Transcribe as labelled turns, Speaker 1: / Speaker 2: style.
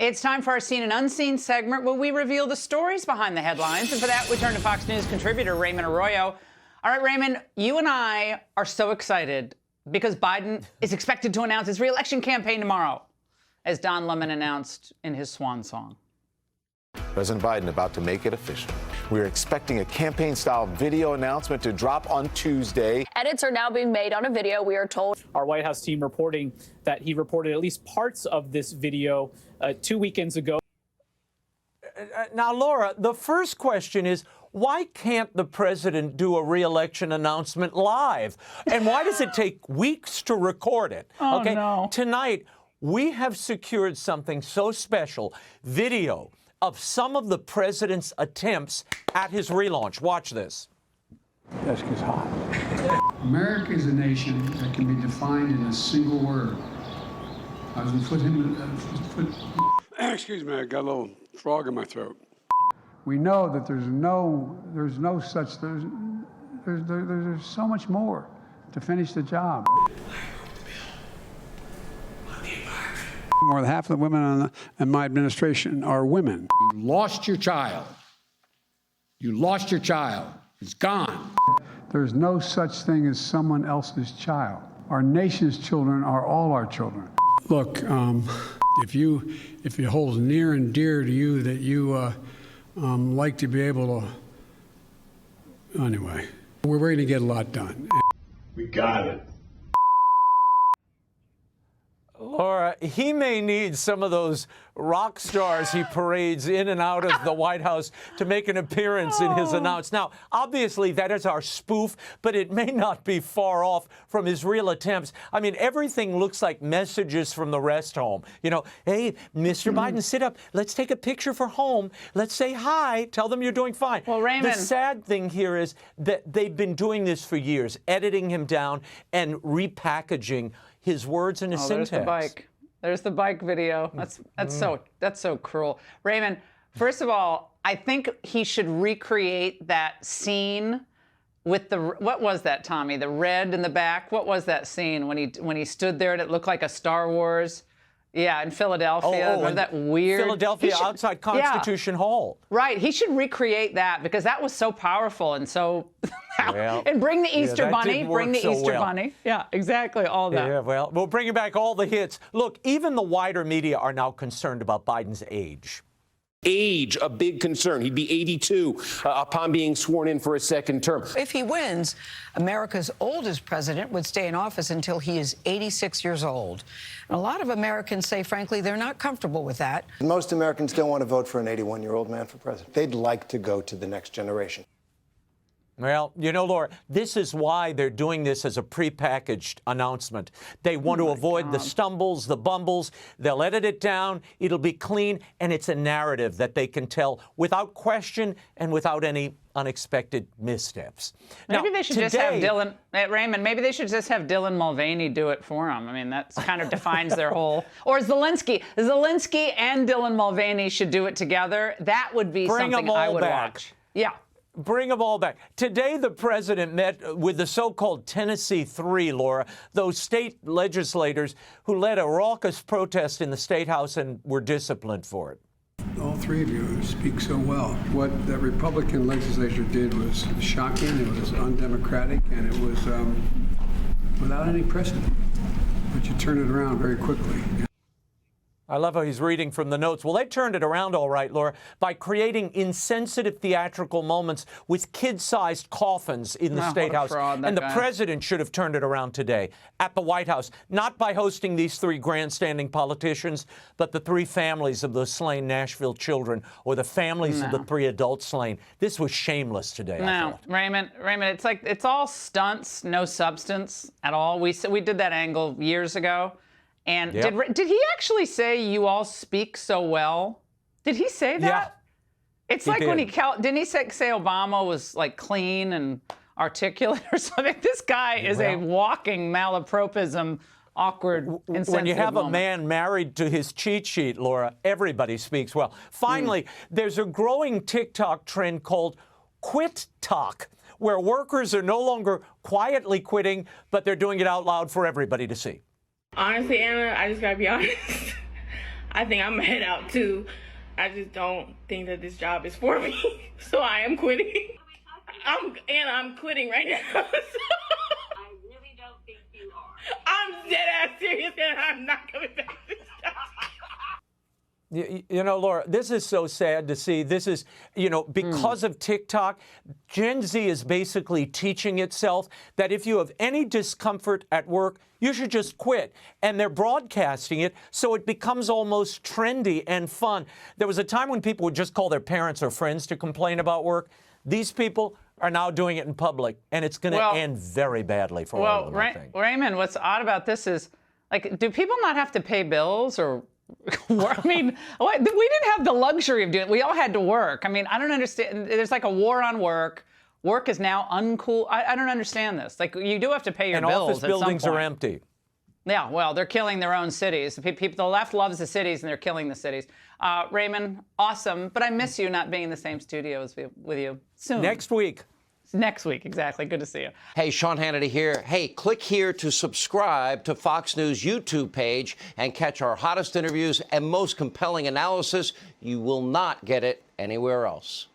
Speaker 1: It's time for our Seen and Unseen segment where we reveal the stories behind the headlines. And for that, we turn to Fox News contributor Raymond Arroyo. All right, Raymond, you and I are so excited because Biden is expected to announce his re-election campaign tomorrow, as Don Lemon announced in his swan song.
Speaker 2: President Biden about to make it official. We're expecting a campaign-style video announcement to drop on Tuesday.
Speaker 3: Edits are now being made on a video, we are told.
Speaker 4: Our White House team reporting that he reported at least parts of this video 2 weekends ago.
Speaker 5: Now, Laura, the first question is, why can't the president do a re-election announcement live? And why does it take weeks to record it?
Speaker 1: Oh, no.
Speaker 5: Tonight, we have secured something so special, video of some of the president's attempts at his relaunch. Watch this.
Speaker 6: Desk is hot. America is a nation that can be defined in a single word. I was going to put him
Speaker 7: Excuse me, I got a little frog in my throat.
Speaker 6: We know that there's so much more to finish the job. More than half of the women in my administration are women.
Speaker 7: You lost your child. You lost your child. It's gone.
Speaker 6: There's no such thing as someone else's child. Our nation's children are all our children. Look, if it holds near and dear to you that you like to be able to, anyway, we're going to get a lot done.
Speaker 7: We got it.
Speaker 5: Laura, he may need some of those rock stars he parades in and out of the White House to make an appearance in his announcement. Now, obviously, that is our spoof, but it may not be far off from his real attempts. I mean, everything looks like messages from the rest home. You know, hey, Mr. Biden, sit up. Let's take a picture for home. Let's say hi. Tell them you're doing fine.
Speaker 1: Well, Raymond,
Speaker 5: the sad thing here is that they've been doing this for years, editing him down and repackaging his words and his syntax.
Speaker 1: There's the bike. There's the bike video. That's so cruel. Raymond, first of all, I think he should recreate that scene with the, what was that, Tommy? The red in the back. What was that scene when he stood there and it looked like a Star Wars? Yeah, in Philadelphia.
Speaker 5: Oh,
Speaker 1: that weird.
Speaker 5: Philadelphia outside Constitution Hall.
Speaker 1: Right. He should recreate that because that was so powerful and so.
Speaker 5: Well,
Speaker 1: and bring the Easter Bunny. Bring the Easter Bunny. Yeah, exactly. All that.
Speaker 5: Yeah, well, we'll bring back all the hits. Look, even the wider media are now concerned about Biden's age.
Speaker 8: Age, a big concern. He'd be 82 upon being sworn in for a second term.
Speaker 9: If he wins, America's oldest president would stay in office until he is 86 years old. And a lot of Americans say, frankly, they're not comfortable with that.
Speaker 10: Most Americans don't want to vote for an 81-year-old man for president. They'd like to go to the next generation.
Speaker 5: Well, you know, Laura, this is why they're doing this as a prepackaged announcement. They want to avoid the stumbles, the bumbles. They'll edit it down. It'll be clean, and it's a narrative that they can tell without question and without any unexpected missteps.
Speaker 1: Maybe they should just have Dylan, Raymond, maybe they should just have Dylan Mulvaney do it for him. I mean, that kind of defines their whole, or Zelensky and Dylan Mulvaney should do it together. That would be something I would watch. Yeah.
Speaker 5: Bring them all back. Today, the president met with the so-called Tennessee Three, Laura, those state legislators who led a raucous protest in the State House and were disciplined for it.
Speaker 6: All three of you speak so well. What the Republican legislature did was shocking, it was undemocratic, and it was without any precedent. But you turn it around very quickly.
Speaker 5: I love how he's reading from the notes. Well, they turned it around all right, Laura, by creating insensitive theatrical moments with kid-sized coffins in the State House. And the president should have turned it around today at the White House, not by hosting these three grandstanding politicians, but the three families of the slain Nashville children or the families of the three adults slain. This was shameless today, I thought.
Speaker 1: Raymond, it's like it's all stunts, no substance at all. We did that angle years ago. And did he actually say you all speak so well? Did he say that?
Speaker 5: Yeah.
Speaker 1: It's like when didn't he say Obama was like clean and articulate or something? This guy is a walking malapropism, awkward, insensitive
Speaker 5: When you have
Speaker 1: moment.
Speaker 5: a man married to his cheat sheet, Laura, everybody speaks well. Finally, there's a growing TikTok trend called Quit Talk, where workers are no longer quietly quitting, but they're doing it out loud for everybody to see.
Speaker 11: Honestly, Anna, I just gotta be honest. I think I'm gonna head out too. I just don't think that this job is for me. So I am quitting. I'm quitting right now. So.
Speaker 12: I really don't think you are.
Speaker 11: I'm dead ass serious and I'm not coming back to this job.
Speaker 5: You know, Laura, this is so sad to see. This is, you know, because of TikTok, Gen Z is basically teaching itself that if you have any discomfort at work, you should just quit. And they're broadcasting it, so it becomes almost trendy and fun. There was a time when people would just call their parents or friends to complain about work. These people are now doing it in public, and it's going to end very badly for all of them, I think.
Speaker 1: Raymond, what's odd about this is, like, do people not have to pay bills or... I mean, we didn't have the luxury of doing it. We all had to work. I mean, I don't understand. There's like a war on work. Work is now uncool. I don't understand this. Like, you do have to pay your bills.
Speaker 5: And office buildings are empty.
Speaker 1: Yeah, well, they're killing their own cities. The left loves the cities, and they're killing the cities. Raymond, awesome. But I miss you not being in the same studio as with you soon.
Speaker 5: Next week.
Speaker 1: Next week, exactly. Good to see you.
Speaker 13: Hey, Sean Hannity here. Hey, click here to subscribe to Fox News YouTube page and catch our hottest interviews and most compelling analysis. You will not get it anywhere else.